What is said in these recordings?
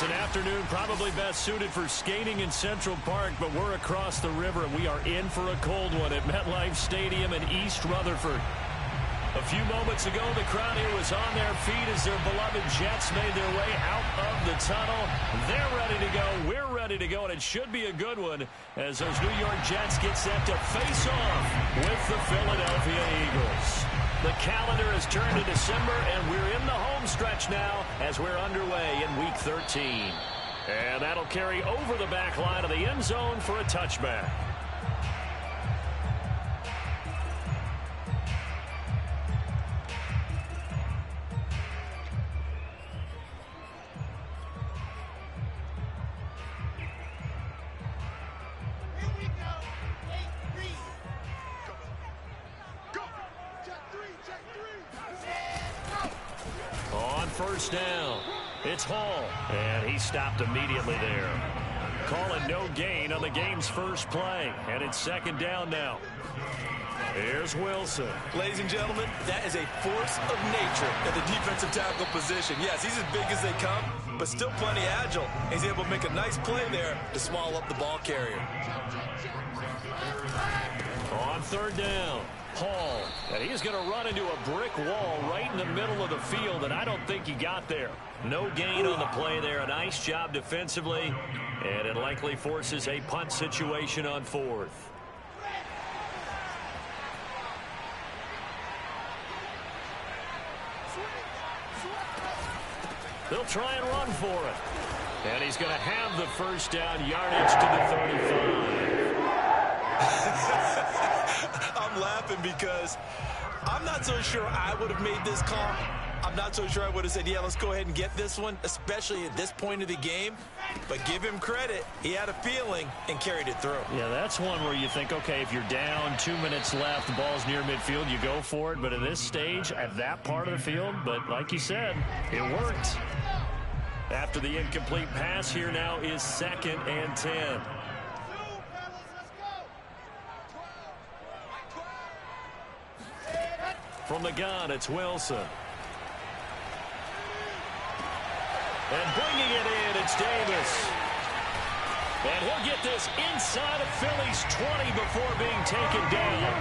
It's an afternoon probably best suited for skating in Central Park, but we're across the river, and we are in for a cold one at MetLife Stadium in East Rutherford. A few moments ago, the crowd here was on their feet as their beloved Jets made their way out of the tunnel. They're ready to go. We're ready to go, and it should be a good one as those New York Jets get set to face off with the Philadelphia Eagles. The calendar has turned to December, and we're in the home stretch now as we're underway in Week 13. And that'll carry over the back line of the end zone for a touchback. First down. It's Hall, and he stopped immediately there. Calling no gain on the game's first play, and it's second down now. Here's Wilson. Ladies and gentlemen, that is a force of nature at the defensive tackle position. Yes, he's as big as they come, but still plenty agile. He's able to make a nice play there to swallow up the ball carrier. On third down, Hall, and he's going to run into a brick wall right in the middle of the field, and I don't think he got there. No gain on the play there. A nice job defensively, and it likely forces a punt situation on fourth. They'll try and run for it. And he's going to have the first down, yardage to the 35. I'm laughing because I'm not so sure I would have made this call. I'm not so sure I would have said, yeah, let's go ahead and get this one, especially at this point of the game. But give him credit. He had a feeling and carried it through. Yeah, that's one where you think, okay, if you're down, 2 minutes left, the ball's near midfield, you go for it. But at this stage, at that part of the field, but like you said, it worked. After the incomplete pass, here now is 2nd and 10. From the gun, it's Wilson. And bringing it in, it's Davis. And he'll get this inside of Philly's 20 before being taken down.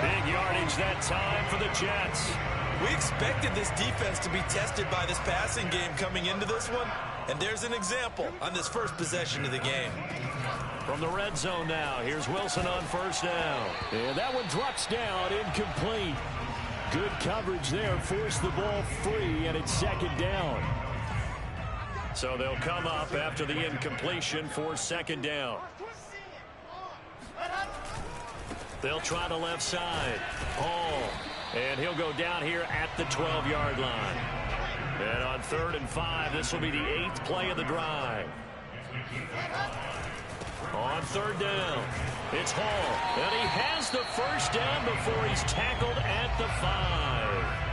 Big yardage that time for the Jets. We expected this defense to be tested by this passing game coming into this one. And there's an example on this first possession of the game. From the red zone now, here's Wilson on first down. And that one drops down, incomplete. Good coverage there, forced the ball free, and it's 2nd down. So they'll come up after the incompletion for 2nd down. They'll try the left side. Hall. And he'll go down here at the 12-yard line. And on 3rd and 5, this will be the 8th play of the drive. On 3rd down, it's Hall. And he has the first down before he's tackled at the 5.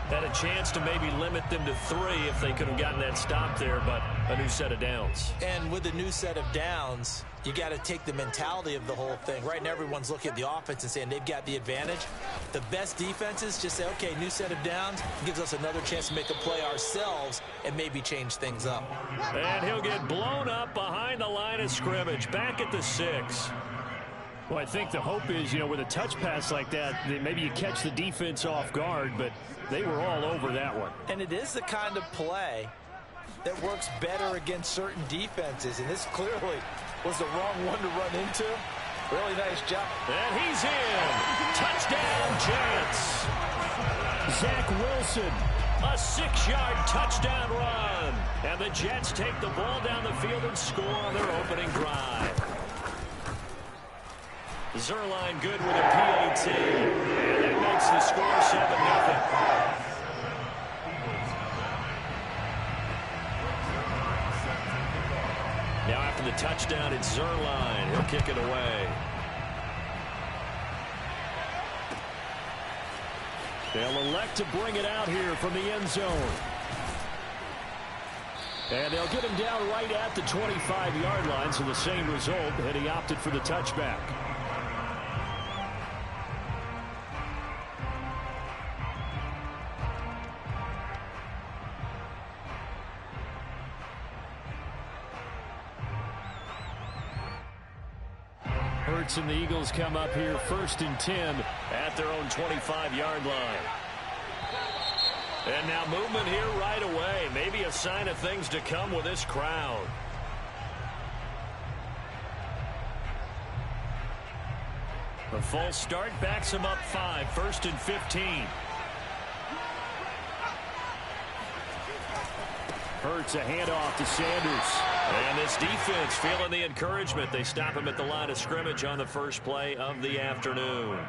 Had a chance to maybe limit them to 3 if they could have gotten that stop there, but a new set of downs. And with a new set of downs, you got to take the mentality of the whole thing. Right now, everyone's looking at the offense and saying they've got the advantage. The best defenses just say, okay, new set of downs, gives us another chance to make a play ourselves and maybe change things up. And he'll get blown up behind the line of scrimmage, back at the 6. Well, I think the hope is, you know, with a touch pass like that, maybe you catch the defense off guard, but they were all over that one. And it is the kind of play that works better against certain defenses, and this clearly was the wrong one to run into. Really nice job. And he's in. Touchdown, Jets. Zach Wilson, a 6-yard touchdown run. And the Jets take the ball down the field and score on their opening drive. Zuerlein good with a PAT. And that makes the score 7-0. Now after the touchdown, it's Zuerlein. He'll kick it away. They'll elect to bring it out here from the end zone. And they'll get him down right at the 25-yard line, so the same result, and he opted for the touchback. Hurts and the Eagles come up here 1st and 10 at their own 25-yard line. And now movement here right away. Maybe a sign of things to come with this crowd. The false start backs him up 5, 1st and 15. Hurts a handoff to Sanders. And this defense feeling the encouragement. They stop him at the line of scrimmage on the first play of the afternoon.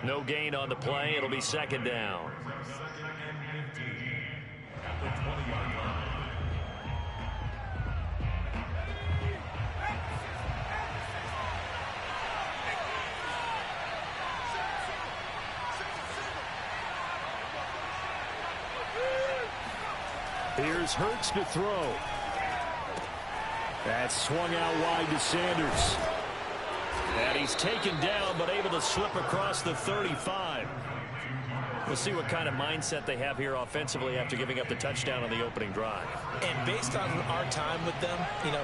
No gain on the play. It'll be 2nd down. Here's Hurts to throw. That's swung out wide to Sanders. And he's taken down, but able to slip across the 35. We'll see what kind of mindset they have here offensively after giving up the touchdown on the opening drive. And based on our time with them,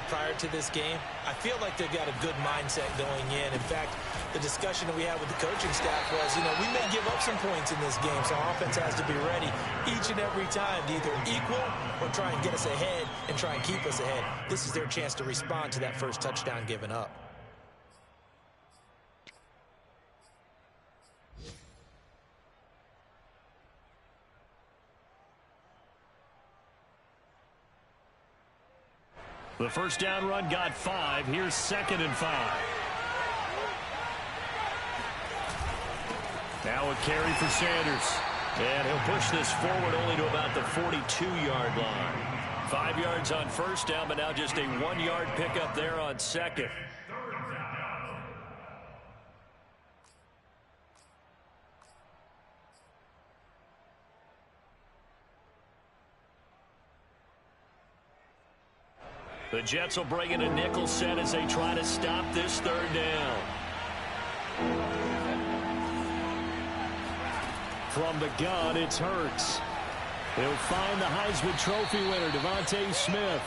prior to this game, I feel like they've got a good mindset going in. In fact, the discussion that we had with the coaching staff was, we may give up some points in this game, so our offense has to be ready each and every time to either equal or try and get us ahead and try and keep us ahead. This is their chance to respond to that first touchdown given up. The first down run got 5. Here's 2nd and 5. Now a carry for Sanders. And he'll push this forward only to about the 42-yard line. 5 yards on first down, but now just a 1-yard pickup there on 2nd. The Jets will bring in a nickel set as they try to stop this 3rd down. From the gun, it's Hurts. He'll find the Heisman Trophy winner, Devontae Smith.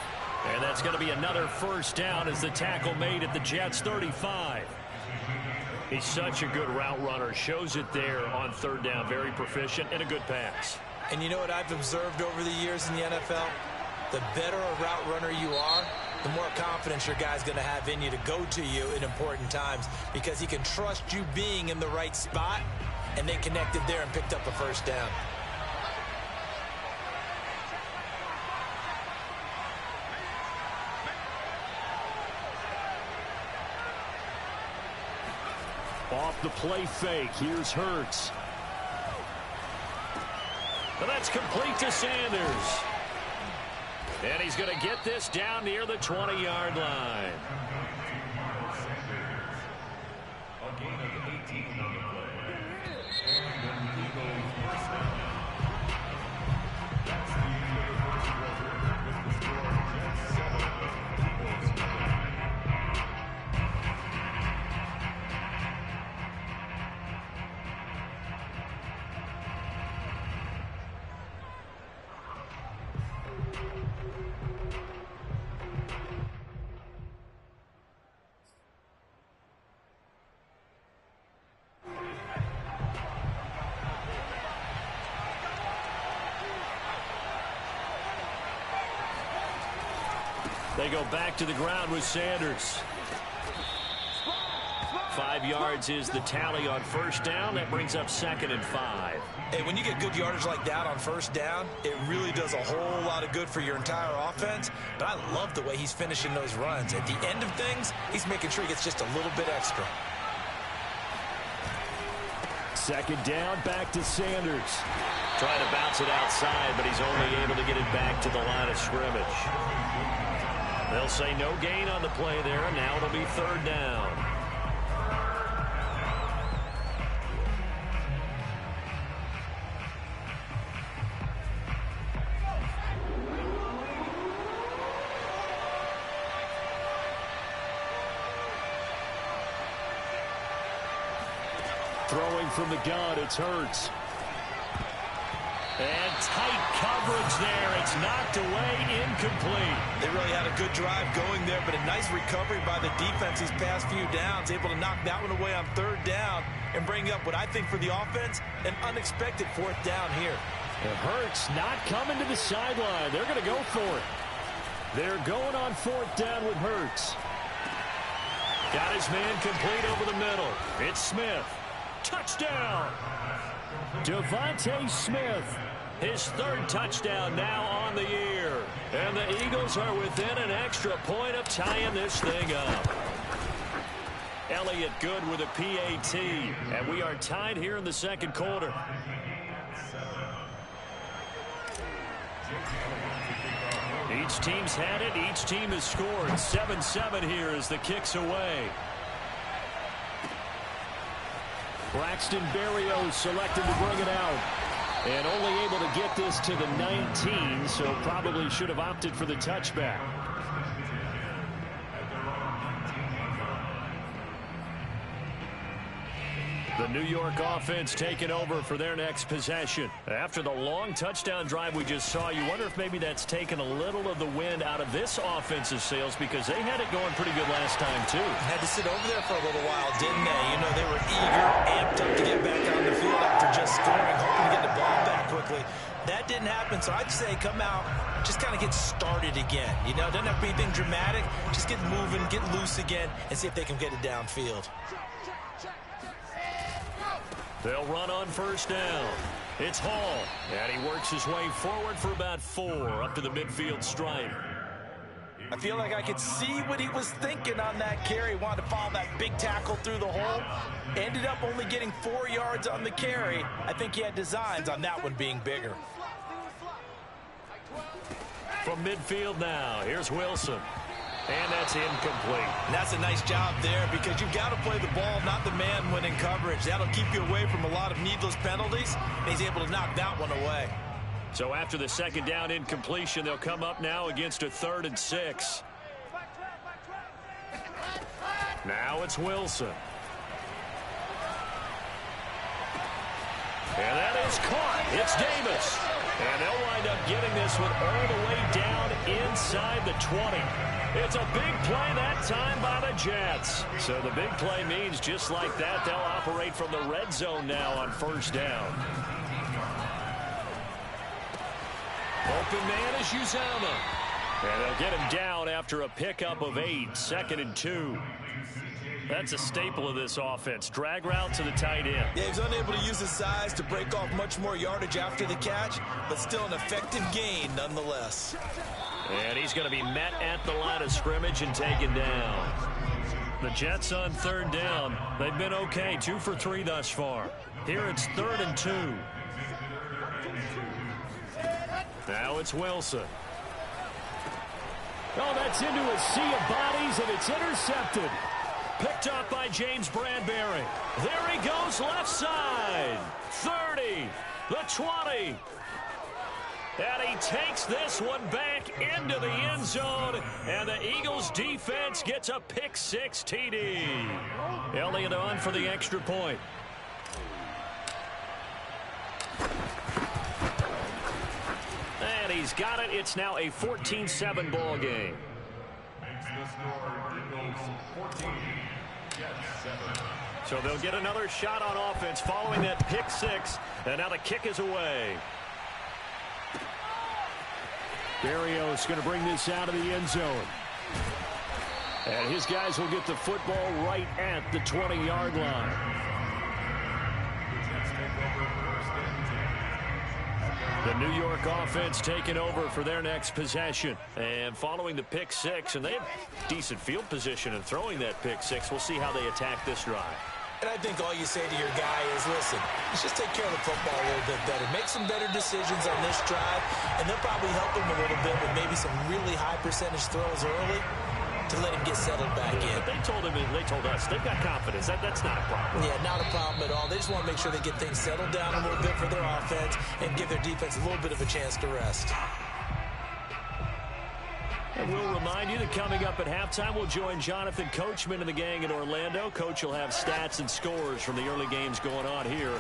And that's going to be another first down as the tackle made at the Jets' 35. He's such a good route runner. Shows it there on 3rd down. Very proficient and a good pass. And you know what I've observed over the years in the NFL? The better a route runner you are, the more confidence your guy's going to have in you to go to you in important times because he can trust you being in the right spot, and they connected there and picked up a first down. Off the play fake, here's Hurts. And that's complete to Sanders. And he's going to get this down near the 20-yard line. A gain of 18 on the play. That's the first quarter with the score Jets 7, Eagles 9. They go back to the ground with Sanders. 5 yards is the tally on first down. That brings up 2nd and 5. Hey, when you get good yardage like that on first down, it really does a whole lot of good for your entire offense. But I love the way he's finishing those runs. At the end of things, he's making sure he gets just a little bit extra. 2nd down, back to Sanders. Trying to bounce it outside, but he's only able to get it back to the line of scrimmage. They'll say no gain on the play there, and now it'll be 3rd down. Throwing from the gun, it's Hurts. And tight coverage there. It's knocked away, incomplete. They really had a good drive going there, but a nice recovery by the defense these past few downs, able to knock that one away on third down and bring up what I think for the offense, an unexpected fourth down here. It hurts not coming to the sideline. They're going to go for it. They're going on fourth down with Hurts. Got his man complete over the middle. It's Smith. Touchdown! Devontae Smith. His third touchdown now on the year. And the Eagles are within an extra point of tying this thing up. Elliott good with a PAT. And we are tied here in the second quarter. Each team's had it. Each team has scored. 7-7 here as the kick's away. Braxton Berrios selected to bring it out. And only able to get this to the 19, so probably should have opted for the touchback. The New York offense taking over for their next possession. After the long touchdown drive we just saw, you wonder if maybe that's taken a little of the wind out of this offensive sails because they had it going pretty good last time, too. Had to sit over there for a little while, didn't they? You know, they were eager, amped up to get back on the field after just scoring, hoping to get the ball back quickly. That didn't happen, so I'd say come out, just kind of get started again. You know, doesn't have to be anything dramatic. Just get moving, get loose again, and see if they can get it downfield. They'll run on first down. It's Hall. And he works his way forward for about 4 up to the midfield stripe. I feel like I could see what he was thinking on that carry. He wanted to follow that big tackle through the hole. Ended up only getting 4 yards on the carry. I think he had designs on that one being bigger. From midfield now, here's Wilson. And that's incomplete. And that's a nice job there because you've got to play the ball, not the man when in coverage. That'll keep you away from a lot of needless penalties. And he's able to knock that one away. So after the second down incompletion, they'll come up now against a 3rd and 6. Now it's Wilson. And that is caught. It's Davis. And they'll wind up getting this one all the way down inside the 20. It's a big play that time by the Jets. So the big play means just like that, they'll operate from the red zone now on first down. Open man is Uzomah. And they'll get him down after a pickup of 8, 2nd and 2. That's a staple of this offense. Drag route to the tight end. Yeah, he's unable to use his size to break off much more yardage after the catch, but still an effective gain nonetheless. And he's going to be met at the line of scrimmage and taken down. The Jets on third down. They've been okay, 2 for 3 thus far. Here it's 3rd and 2. Now it's Wilson. Oh, that's into a sea of bodies, and it's intercepted. Picked up by James Bradbury. There he goes, left side. 30, the 20. And he takes this one back into the end zone. And the Eagles defense gets a pick-6 TD. Elliott on for the extra point. And he's got it. It's now a 14-7 ball game. So they'll get another shot on offense following that pick-6. And now the kick is away. Berrios going to bring this out of the end zone. And his guys will get the football right at the 20-yard line. The New York offense taking over for their next possession. And following the pick-6, and they have decent field position in throwing that pick-6. We'll see how they attack this drive. And I think all you say to your guy is, listen, let's just take care of the football a little bit better. Make some better decisions on this drive, and they'll probably help him a little bit with maybe some really high percentage throws early to let him get settled back in. But they told us, they've got confidence. That's not a problem. Yeah, not a problem at all. They just want to make sure they get things settled down a little bit for their offense and give their defense a little bit of a chance to rest. And we'll remind you that coming up at halftime, we'll join Jonathan Coachman and the gang in Orlando. Coach will have stats and scores from the early games going on here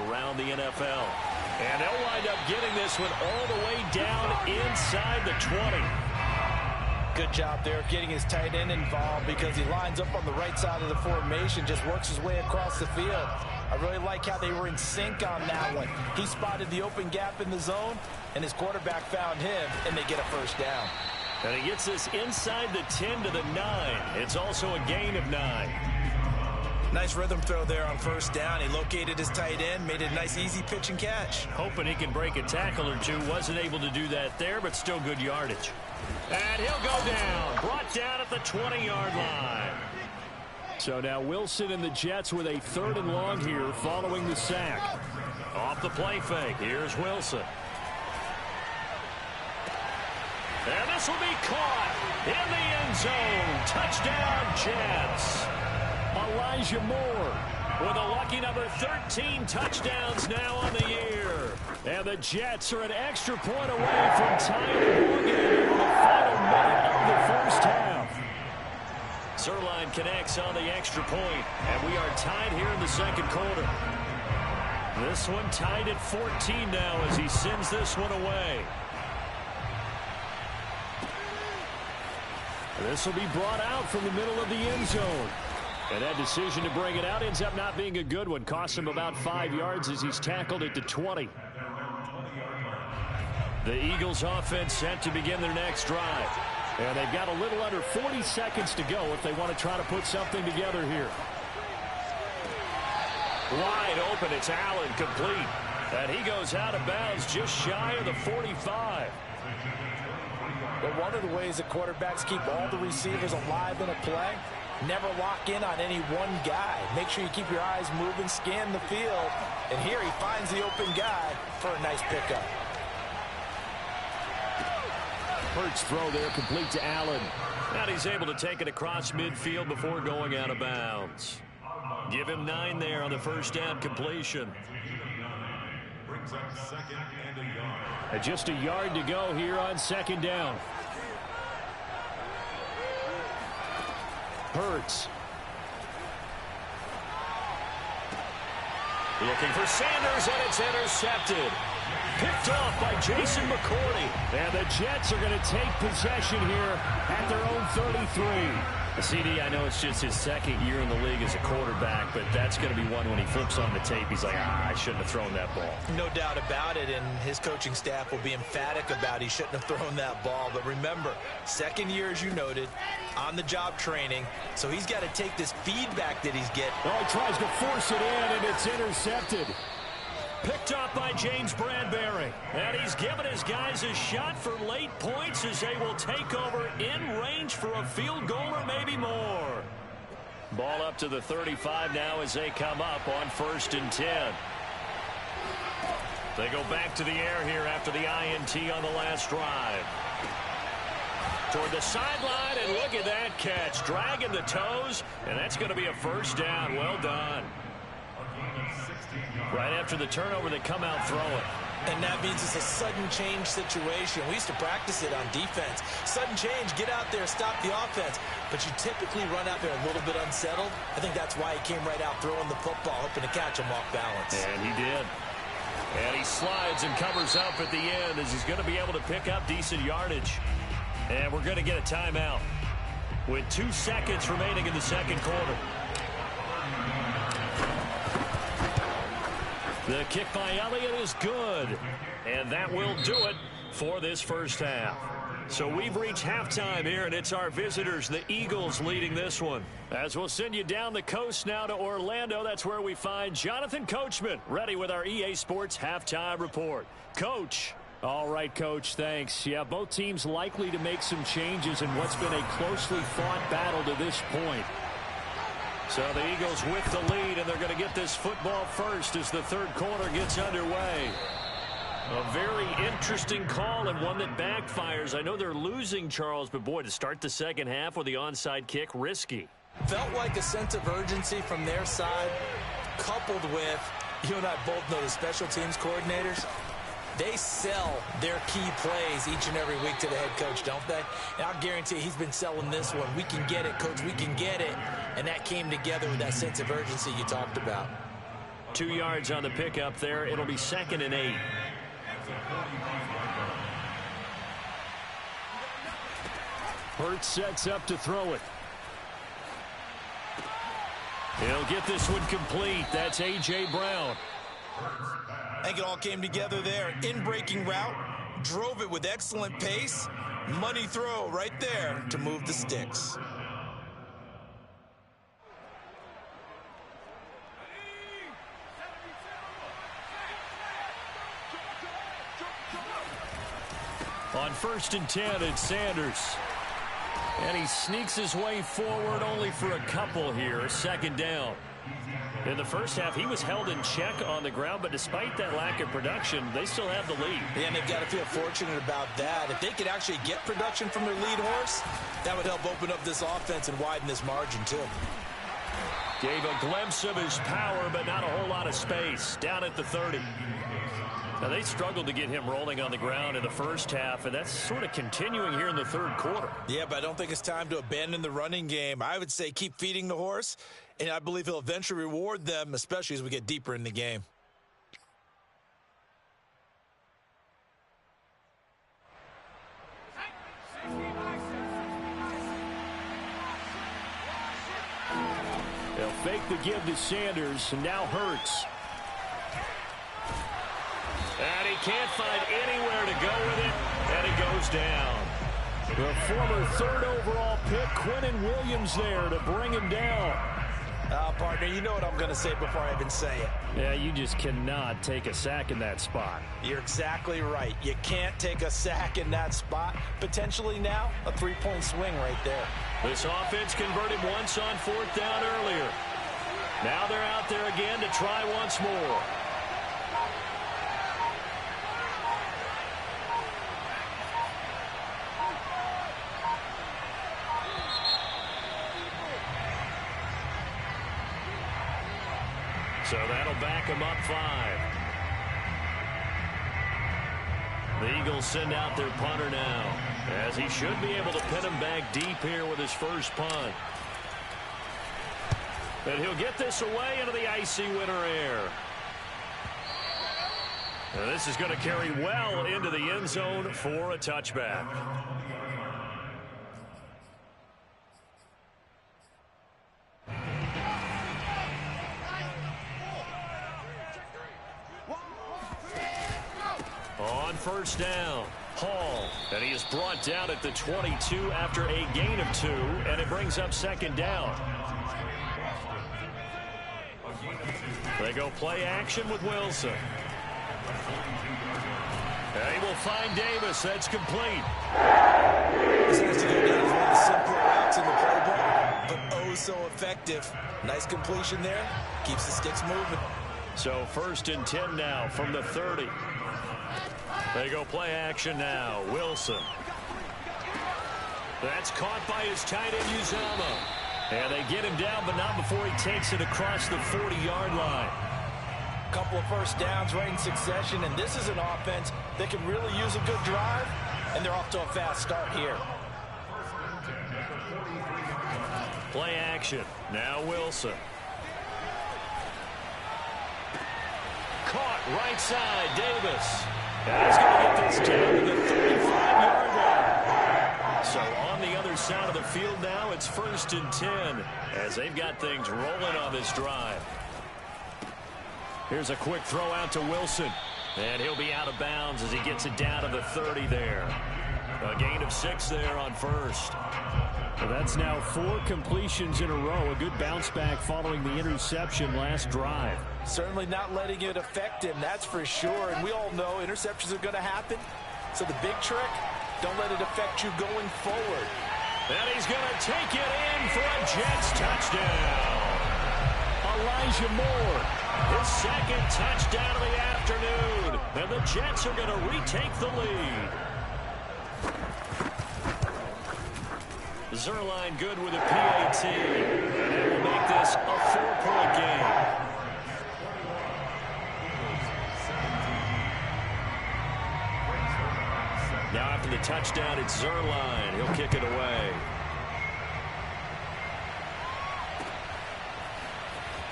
around the NFL. And they'll wind up getting this one all the way down inside the 20. Good job there getting his tight end involved because he lines up on the right side of the formation, just works his way across the field. I really like how they were in sync on that one. He spotted the open gap in the zone, and his quarterback found him, and they get a first down. And he gets this inside the 10 to the 9. It's also a gain of 9. Nice rhythm throw there on first down. He located his tight end, made it a nice easy pitch and catch. Hoping he can break a tackle or two. Wasn't able to do that there, but still good yardage. And he'll go down. Brought down at the 20-yard line. So now Wilson and the Jets with a 3rd and long here following the sack. Off the play fake. Here's Wilson. And this will be caught in the end zone. Touchdown, Jets. Elijah Moore with a lucky number 13 touchdowns now on the year. And the Jets are an extra point away from tying the ball game in the final minute of the first half. Zuerlein connects on the extra point, and we are tied here in the second quarter. This one tied at 14 now as he sends this one away. This will be brought out from the middle of the end zone. And that decision to bring it out ends up not being a good one. Costs him about 5 yards as he's tackled at the 20. The Eagles offense set to begin their next drive. And they've got a little under 40 seconds to go if they want to try to put something together here. Wide open, it's Allen, complete. And he goes out of bounds just shy of the 45. But one of the ways that quarterbacks keep all the receivers alive in a play, never lock in on any one guy. Make sure you keep your eyes moving, scan the field. And here he finds the open guy for a nice pickup. Hurts throw there, complete to Allen. And he's able to take it across midfield before going out of bounds. Give him 9 there on the first down completion. Brings up 2nd and a yard. And just a yard to go here on 2nd down. Hurts. Looking for Sanders, and it's intercepted. Picked off by Jason McCourty. And the Jets are going to take possession here at their own 33. CD, I know it's just his 2nd year in the league as a quarterback, but that's going to be one when he flips on the tape. He's like, I shouldn't have thrown that ball. No doubt about it, and his coaching staff will be emphatic about he shouldn't have thrown that ball. But remember, 2nd year, as you noted, on-the-job training, so he's got to take this feedback that he's getting. Oh, he tries to force it in, and it's intercepted. Picked up by James Bradbury. And he's given his guys a shot for late points as they will take over in range for a field goal or maybe more. Ball up to the 35 now as they come up on 1st and 10. They go back to the air here after the INT on the last drive. Toward the sideline, and look at that catch. Dragging the toes, and that's going to be a first down. Well done. Right after the turnover, they come out throwing. And that means it's a sudden change situation. We used to practice it on defense. Sudden change, get out there, stop the offense. But you typically run out there a little bit unsettled. I think that's why he came right out throwing the football, hoping to catch him off balance. And he did. And he slides and covers up at the end as he's going to be able to pick up decent yardage. And we're going to get a timeout with 2 seconds remaining in the second quarter. The kick by Elliott is good. And that will do it for this first half. So we've reached halftime here, and it's our visitors, the Eagles, leading this one. As we'll send you down the coast now to Orlando, that's where we find Jonathan Coachman, ready with our EA Sports Halftime Report. Coach. All right, Coach, thanks. Yeah, both teams likely to make some changes in what's been a closely fought battle to this point. So the Eagles with the lead, and they're going to get this football first as the third quarter gets underway. A very interesting call and one that backfires. I know they're losing, Charles, but boy, to start the second half with the onside kick, risky. Felt like a sense of urgency from their side, coupled with, you and I both know the special teams coordinators. They sell their key plays each and every week to the head coach, don't they? And I'll guarantee he's been selling this one. We can get it, Coach. We can get it. And that came together with that sense of urgency you talked about. 2 yards on the pickup there. It'll be 2nd and 8. Hurts sets up to throw it. He'll get this one complete. That's A.J. Brown. I think it all came together there. In-breaking route, drove it with excellent pace. Money throw right there to move the sticks. On 1st and 10, it's Sanders. And he sneaks his way forward only for a couple here. 2nd down. In the first half, he was held in check on the ground, but despite that lack of production, they still have the lead. Yeah, and they've got to feel fortunate about that. If they could actually get production from their lead horse, that would help open up this offense and widen this margin, too. Gave a glimpse of his power, but not a whole lot of space. Down at the 30. Now, they struggled to get him rolling on the ground in the first half, and that's sort of continuing here in the 3rd quarter. Yeah, but I don't think it's time to abandon the running game. I would say keep feeding the horse, and I believe he'll eventually reward them, especially as we get deeper in the game. They'll fake the give to Sanders, and now Hurts. And he can't find anywhere to go with it, and it goes down. The former 3rd overall pick, Quinnen Williams, there to bring him down. Partner, you know what I'm going to say before I even say it. Yeah, you just cannot take a sack in that spot. You're exactly right. You can't take a sack in that spot. Potentially now, a 3-point swing right there. This offense converted once on 4th down earlier. Now they're out there again to try once more. So that'll back him up 5. The Eagles send out their punter now, as he should be able to pin him back deep here with his first punt. And he'll get this away into the icy winter air. And this is going to carry well into the end zone for a touchback. On 1st down, Hall, and he is brought down at the 22 after a gain of 2, and it brings up 2nd down. They go play action with Wilson. And he will find Davis. That's complete. This has to go down as one of the simpler routes in the playbook, but oh so effective. Nice completion there. Keeps the sticks moving. So 1st and 10 now from the 30. They go play action now. Wilson. That's caught by his tight end, Uzomah. And they get him down, but not before he takes it across the 40-yard line. Couple of 1st downs right in succession, and this is an offense that can really use a good drive, and they're off to a fast start here. Play action. Now Wilson. Caught right side, Davis. And he's going to get this down to the 35-yard line. So on the other side of the field now, it's 1st and 10 as they've got things rolling on this drive. Here's a quick throw out to Wilson. And he'll be out of bounds as he gets it down to the 30 there. A gain of 6 there on 1st. Well, that's now 4 completions in a row. A good bounce back following the interception last drive. Certainly not letting it affect him, that's for sure. And we all know interceptions are going to happen. So the big trick, don't let it affect you going forward. And he's going to take it in for a Jets touchdown. Elijah Moore, his 2nd touchdown of the afternoon. And the Jets are going to retake the lead. Zuerlein good with a PAT. And it will make this a 4-point game. Now after the touchdown, it's Zuerlein. He'll kick it away.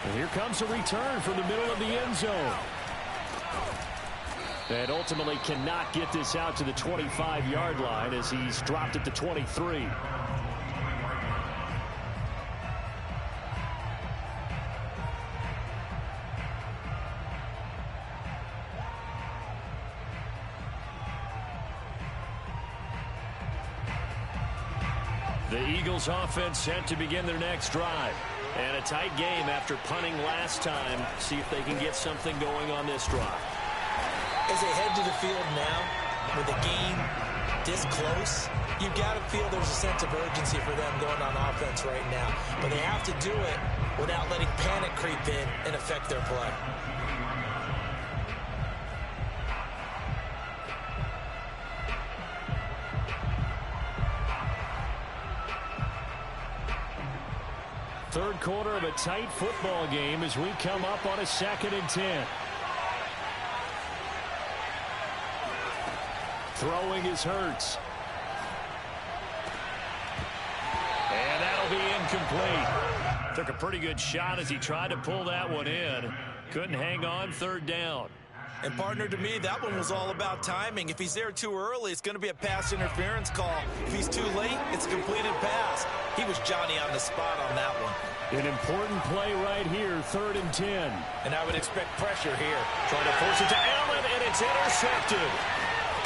And here comes a return from the middle of the end zone. And ultimately cannot get this out to the 25-yard line as he's dropped at the 23. The Eagles offense set to begin their next drive. And a tight game after punting last time. See if they can get something going on this drive. As they head to the field now, with the game this close, you've got to feel there's a sense of urgency for them going on offense right now. But they have to do it without letting panic creep in and affect their play. Third quarter of a tight football game as we come up on a 2nd and 10. Throwing is Hurts. And that'll be incomplete. Took a pretty good shot as he tried to pull that one in. Couldn't hang on, 3rd down. And partner, to me, that one was all about timing. If he's there too early, it's going to be a pass interference call. If he's too late, it's a completed pass. He was Johnny on the spot on that one. An important play right here, 3rd and 10. And I would expect pressure here. Trying to force it to Allen, and it's intercepted.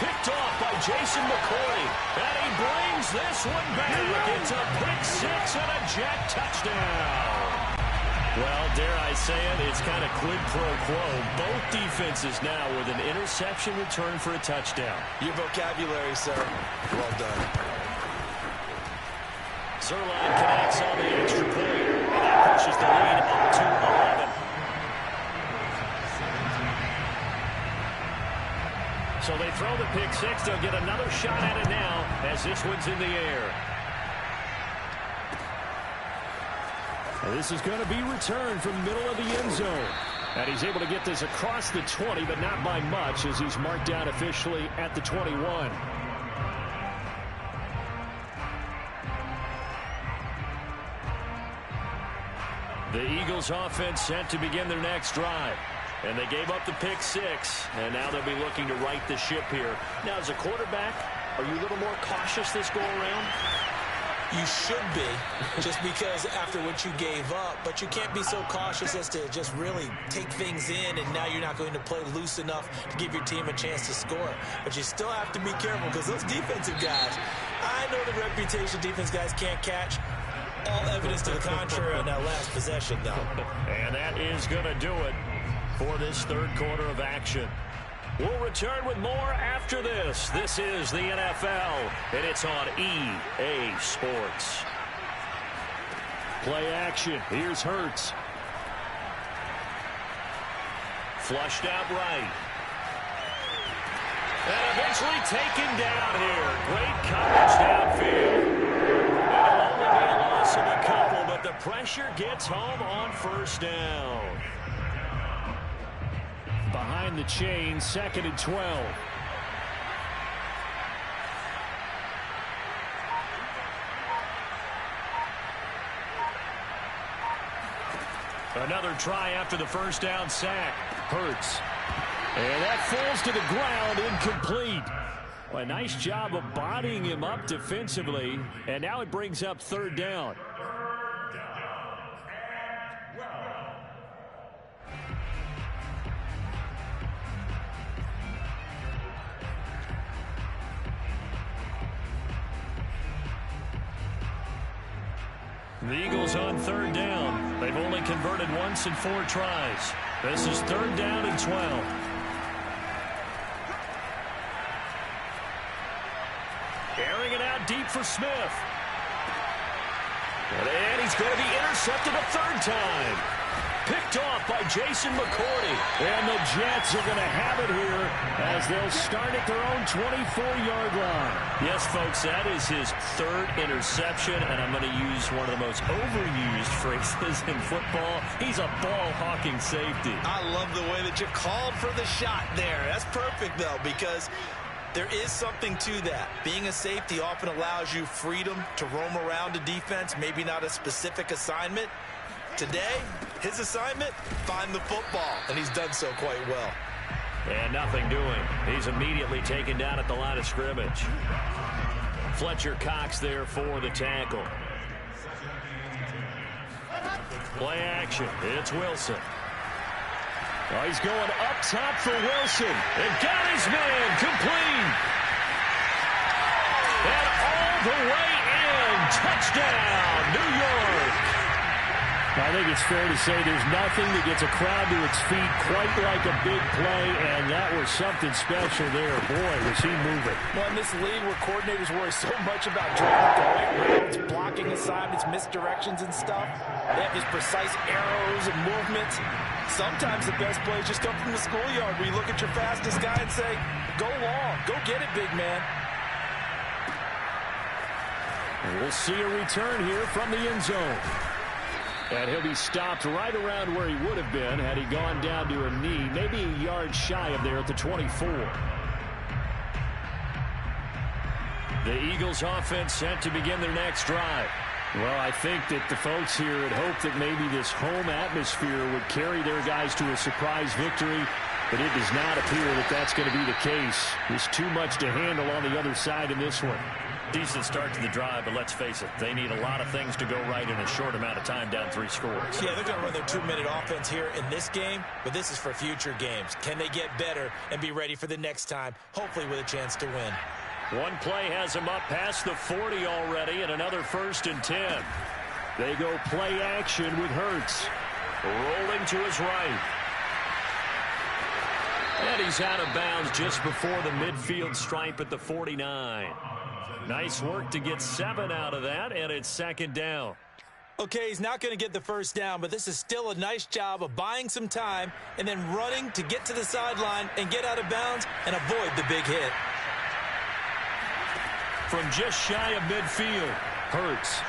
Picked off by Jason McCourty. And he brings this one back. It's a pick 6 and a Jet touchdown. Well, dare I say it, it's kind of quid pro quo. Both defenses now with an interception return for a touchdown. Your vocabulary, sir. Well done. Zuerlein connects on the extra point. And that pushes the lead up to 11. So they throw the pick 6. They'll get another shot at it now as this one's in the air. This is going to be returned from the middle of the end zone. And he's able to get this across the 20, but not by much as he's marked down officially at the 21. The Eagles offense set to begin their next drive. And they gave up the pick 6, and now they'll be looking to right the ship here. Now, as a quarterback, are you a little more cautious this go-around? You should be, just because after what you gave up, but you can't be so cautious as to just really take things in, and now you're not going to play loose enough to give your team a chance to score. But you still have to be careful because those defensive guys, I know the reputation defense guys can't catch. All evidence to the contrary on that last possession, though. And that is going to do it for this 3rd quarter of action. We'll return with more after this. This is the NFL, and it's on EA Sports. Play action. Here's Hurts. Flushed out right. And eventually taken down here. Great coverage downfield. It'll only be a loss of a couple, but the pressure gets home on 1st down. Behind the chain, 2nd and 12. Another try after the 1st down sack. Hurts. And that falls to the ground, incomplete. Well, a nice job of bodying him up defensively. And now it brings up 3rd down. The Eagles on 3rd down. They've only converted once in 4 tries. This is 3rd down and 12. Airing it out deep for Smith. And he's going to be intercepted a 3rd time. Picked off by Jason McCourty. And the Jets are going to have it here as they'll start at their own 24-yard line. Yes, folks, that is his 3rd interception, and I'm going to use one of the most overused phrases in football. He's a ball-hawking safety. I love the way that you called for the shot there. That's perfect, though, because there is something to that. Being a safety often allows you freedom to roam around a defense, maybe not a specific assignment. Today, his assignment, find the football, and he's done so quite well. And nothing doing. He's immediately taken down at the line of scrimmage. Fletcher Cox there for the tackle. Play action. It's Wilson. Oh, he's going up top for Wilson. And got his man complete. And all the way in. Touchdown, New York. I think it's fair to say there's nothing that gets a crowd to its feet quite like a big play, and that was something special there. Boy, was he moving. Well, in this league where coordinators worry so much about going routes, blocking assignments, misdirections and stuff, they have these precise arrows and movements. Sometimes the best plays just come from the schoolyard where you look at your fastest guy and say, go long, go get it, big man. And we'll see a return here from the end zone. And he'll be stopped right around where he would have been had he gone down to a knee, maybe a yard shy of there at the 24. The Eagles offense set to begin their next drive. Well, I think that the folks here had hoped that maybe this home atmosphere would carry their guys to a surprise victory, but it does not appear that that's going to be the case. There's too much to handle on the other side in this one. Decent start to the drive, but let's face it, they need a lot of things to go right in a short amount of time down 3 scores. Yeah, they're going to run their 2-minute offense here in this game, but this is for future games. Can they get better and be ready for the next time, hopefully with a chance to win? One play has them up past the 40 already, and another 1st and 10. They go play action with Hurts. Rolling to his right. And he's out of bounds just before the midfield stripe at the 49. Nice work to get 7 out of that, and it's 2nd down. Okay, he's not going to get the 1st down, but this is still a nice job of buying some time and then running to get to the sideline and get out of bounds and avoid the big hit. From just shy of midfield, Hurts.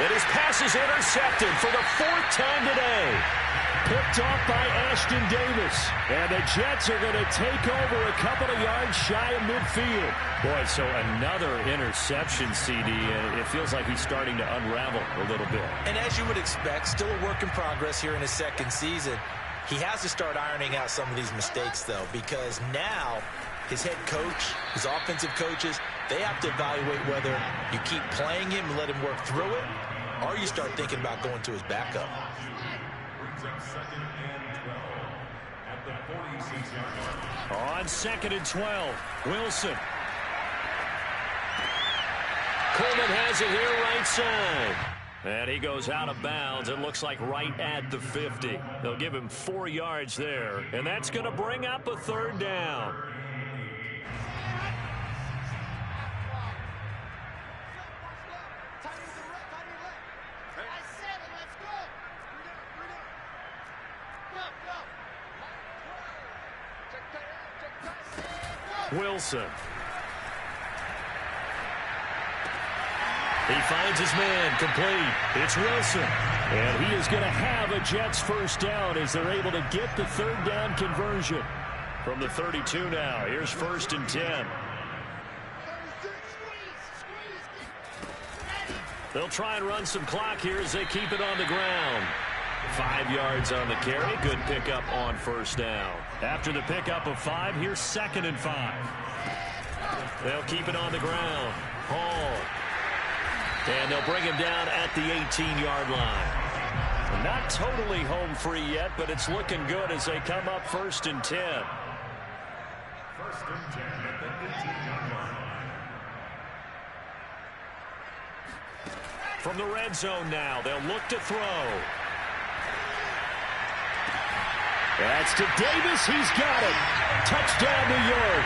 And his pass is intercepted for the 4th time today. Picked off by Ashton Davis. And the Jets are going to take over a couple of yards shy of midfield. Boy, so another interception, CD, and it feels like he's starting to unravel a little bit. And as you would expect, still a work in progress here in his 2nd season. He has to start ironing out some of these mistakes, though, because now his head coach, his offensive coaches, they have to evaluate whether you keep playing him and let him work through it, or you start thinking about going to his backup. On 2nd and 12, Wilson. Coleman has it here right side. And he goes out of bounds. It looks like right at the 50. They'll give him 4 yards there. And that's going to bring up a 3rd down. Wilson. He finds his man complete. It's Wilson. And he is going to have a Jets 1st down as they're able to get the 3rd down conversion. From the 32 now, here's 1st and 10. They'll try and run some clock here as they keep it on the ground. 5 yards on the carry. Good pickup on 1st down. After the pickup of 5, here's 2nd and 5. They'll keep it on the ground. Hall. And they'll bring him down at the 18-yard line. Not totally home free yet, but it's looking good as they come up 1st and 10. 1st and 10 at the 18-yard line. From the red zone now, they'll look to throw. That's to Davis. He's got it. Touchdown, New York.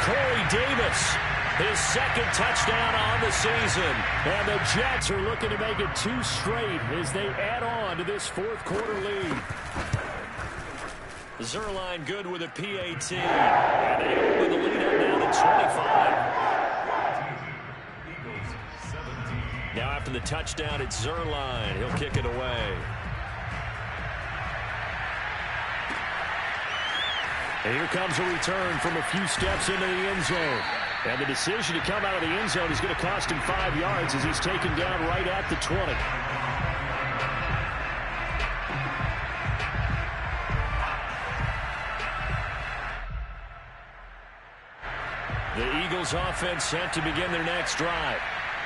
Corey Davis, his 2nd touchdown on the season. And the Jets are looking to make it 2 straight as they add on to this 4th quarter lead. Zuerlein good with a PAT. And they open the lead up now to 25. Now after the touchdown, it's Zuerlein. He'll kick it away. And here comes a return from a few steps into the end zone. And the decision to come out of the end zone is going to cost him 5 yards as he's taken down right at the 20. The Eagles offense set to begin their next drive.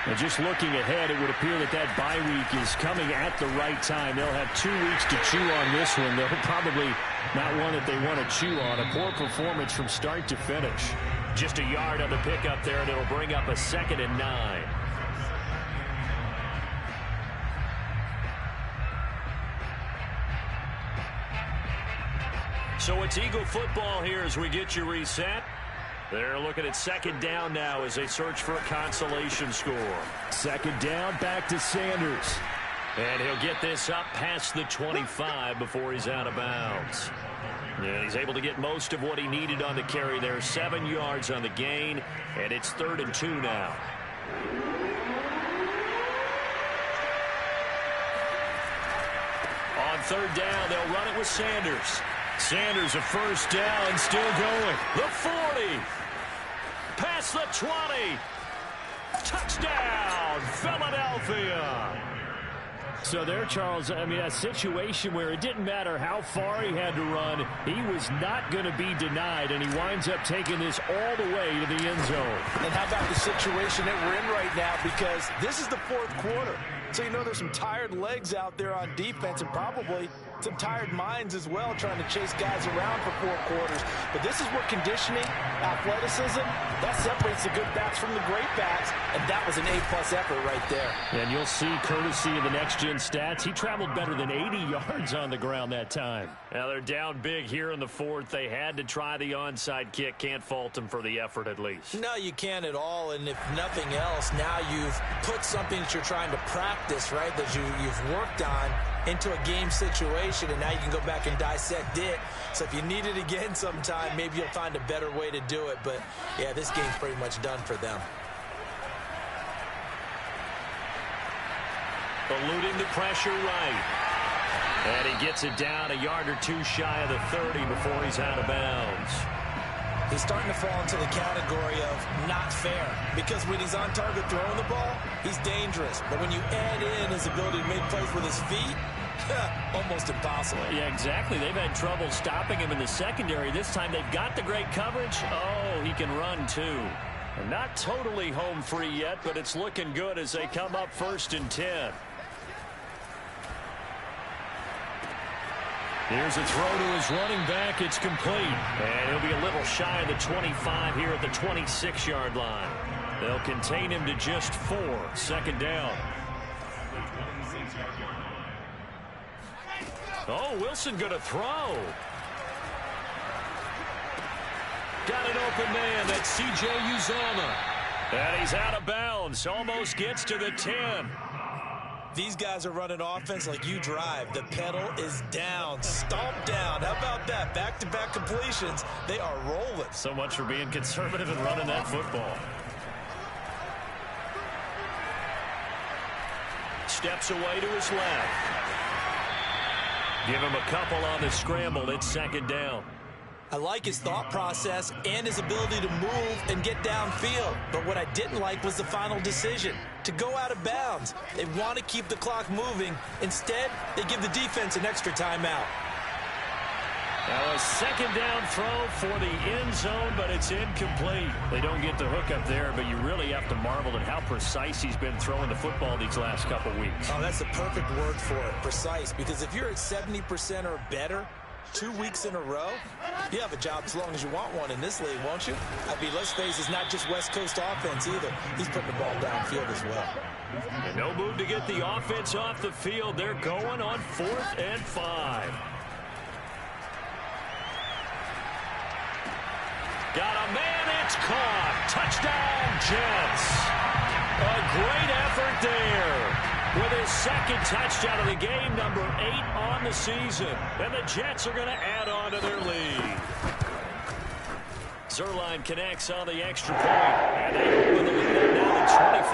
And just looking ahead, it would appear that that bye week is coming at the right time. They'll have 2 weeks to chew on this one. They'll probably not one that they want to chew on. A poor performance from start to finish. Just a yard on the pickup there, and it'll bring up a 2nd and 9. So it's Eagle football here as we get you reset. They're looking at 2nd down now as they search for a consolation score. 2nd down, back to Sanders. And he'll get this up past the 25 before he's out of bounds. And he's able to get most of what he needed on the carry there. 7 yards on the gain, and it's 3rd and 2 now. On 3rd down, they'll run it with Sanders. Sanders a 1st down, still going. The 40. Past the 20. Touchdown, Philadelphia. So there, Charles, I mean, a situation where it didn't matter how far he had to run, he was not going to be denied, and he winds up taking this all the way to the end zone. And how about the situation that we're in right now, because this is the 4th quarter. So you know there's some tired legs out there on defense and probably some tired minds as well trying to chase guys around for 4 quarters. But this is where conditioning, athleticism, that separates the good backs from the great backs, and that was an A-plus effort right there. And you'll see, courtesy of the next-gen stats, he traveled better than 80 yards on the ground that time. Now they're down big here in the 4th. They had to try the onside kick. Can't fault them for the effort at least. No, you can't at all, and if nothing else, now you've put something that you're trying to practice, right, that you've worked on into a game situation, and now you can go back and dissect it. So if you need it again sometime, maybe you'll find a better way to do it. But, yeah, this game's pretty much done for them. Eluding the pressure right. And he gets it down a yard or 2 shy of the 30 before he's out of bounds. He's starting to fall into the category of not fair, because when he's on target throwing the ball, he's dangerous. But when you add in his ability to make plays with his feet, almost impossible. Yeah, exactly. They've had trouble stopping him in the secondary. This time they've got the great coverage. Oh, he can run too. And not totally home free yet, but it's looking good as they come up 1st and 10. Here's a throw to his running back. It's complete. And he'll be a little shy of the 25 here at the 26-yard line. They'll contain him to just 4. 2nd down. Oh, Wilson going to throw. Got an open man. That's C.J. Uzomah. And he's out of bounds. Almost gets to the 10. These guys are running offense like you drive. The pedal is down, stomped down. How about that? Back-to-back completions. They are rolling. So much for being conservative and running that football. Steps away to his left. Give him a couple on the scramble. It's 2nd down. I like his thought process and his ability to move and get downfield. But what I didn't like was the final decision, to go out of bounds. They want to keep the clock moving. Instead, they give the defense an extra timeout. Now a 2nd down throw for the end zone, but it's incomplete. They don't get the hook up there, but you really have to marvel at how precise he's been throwing the football these last couple weeks. Oh, that's the perfect word for it, precise. Because if you're at 70% or better 2 weeks in a row, you have a job as long as you want one in this league, won't you? I mean, let's face it, it's not just West Coast offense either. He's putting the ball downfield as well. And no move to get the offense off the field. They're going on 4th and 5. Got a man, it's caught. Touchdown, Jets. A great effort there. With his 2nd touchdown of the game, number 8 on the season. And the Jets are going to add on to their lead. Zuerlein connects on the extra point. And they open the lead down to 25.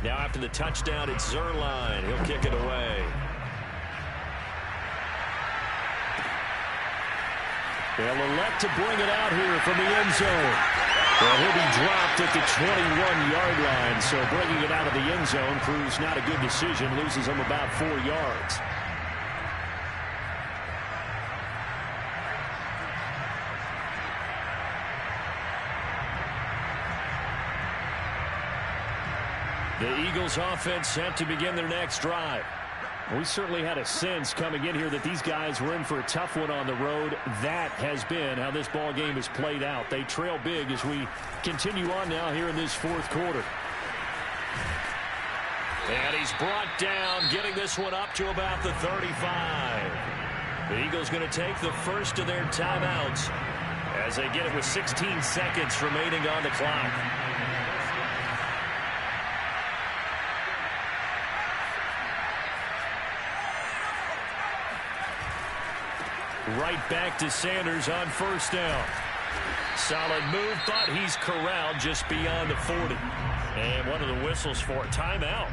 Now after the touchdown, it's Zuerlein. He'll kick it away. They'll elect to bring it out here from the end zone. Well, he'll be dropped at the 21-yard line, so bringing it out of the end zone proves not a good decision, loses him about 4 yards. The Eagles offense set to begin their next drive. We certainly had a sense coming in here that these guys were in for a tough one on the road. That has been how this ball game has played out. They trail big as we continue on now here in this fourth quarter. And he's brought down, getting this one up to about the 35. The Eagles going to take the first of their timeouts as they get it with 16 seconds remaining on the clock. Right back to Sanders on first down. Solid move, but he's corralled just beyond the 40. And one of the whistles for a timeout.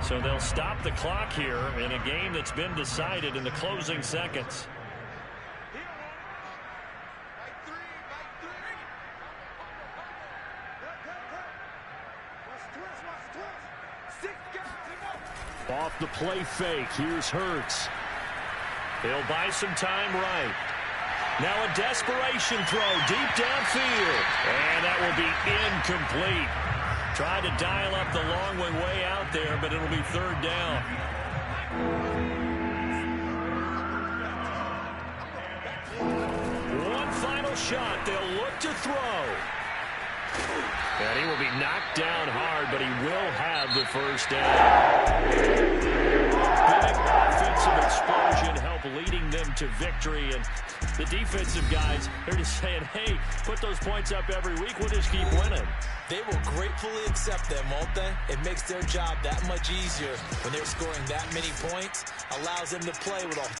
So they'll stop the clock here in a game that's been decided in the closing seconds. Off the play fake, here's Hurts. He'll buy some time right. Now a desperation throw deep downfield. And that will be incomplete. Tried to dial up the long one way out there, but it'll be third down. One final shot. They'll look to throw. And he will be knocked down hard, but he will have the first down. Big offensive explosion help leading them to victory. And the defensive guys, they're just saying, hey, put those points up every week. We'll just keep winning. They will gratefully accept them, won't they? It makes their job that much easier when they're scoring that many points. Allows them to play with a